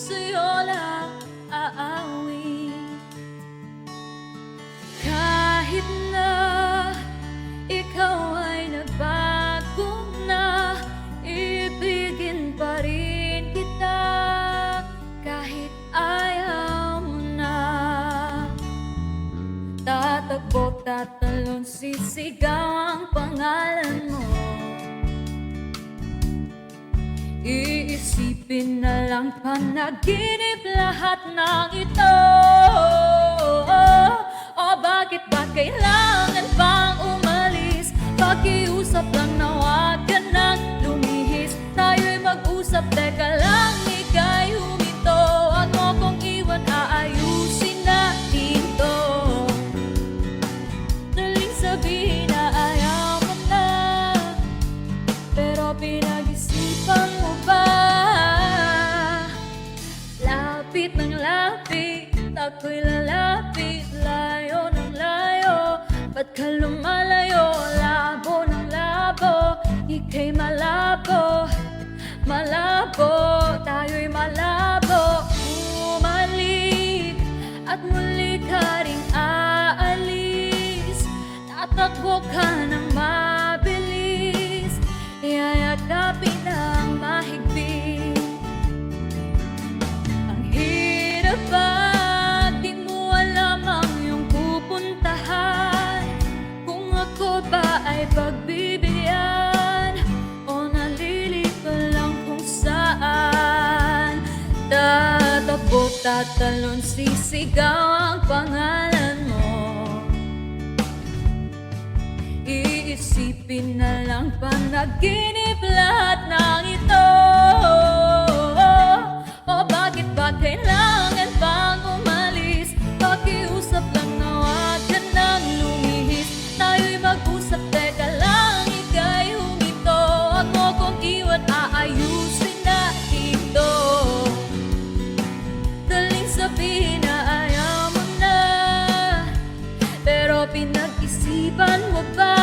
sa'yo lang aawin. Kahit na ikaw ay nagbago na, ibigin pa rin kita kahit ayaw mo na. Tatakbo, tatalon, sisigaw ang pangalan mo. Iisipin na lang panaginip lahat ng ito. O bakit ba kailangan pang umalis? Pakiusap lang na huwag ka nang lumihis. Tayo'y mag-usap, teka lang, ika'y humito. Huwag mo kong iwan, aayusin natin to. Daling sabihin na ayaw mo na, pero pinag-isipan mo ba? Lapit ng lapit, ako'y lalapit. Layo ng layo, ba't ka lumalayo? Labo ng labo, ika'y malabo. Malabo, tayo'y malabo. Umalik at muli ka ring aalis. Tatakbo ka ng mabilis, iyayakapin ang mahigpit. Ang hirap pag di mo alam ang iyong pupuntahan. Kung ako ba ay pagbibigyan o nalilito lang kung saan. Tatakbo, tatalon, sisigaw ang pangalan mo. Iisipin na lang panaginip lahat ng ito. O bakit ba kailangan pang umalis? Pakiusap lang na huwag ka nang lumihis. Tayo'y mag-usap, teka lang, ika'y humito. Huwag mo kong iwan, aayusin natin to. Daling sabihin na ayaw mo na, pero pinag-isipan mo ba?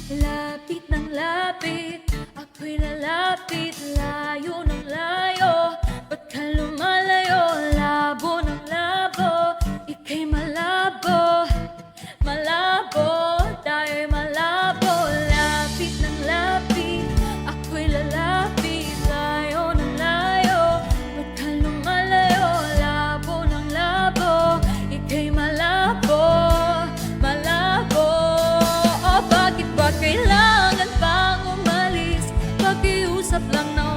Lapit ng lapit, ako'y lalapit. Layo ng layo, ba't ka lumalayo? Labo ng labo, ika'y malabo. Malabo, tayo'y malabo. Lapit ng lapit, ako'y lalapit. Layo ng layo, ba't ka lumalayo? Labo ng labo, ika'y malabo. Malabo, o bakit ba kailangan pang umalis? Pakiusap lang na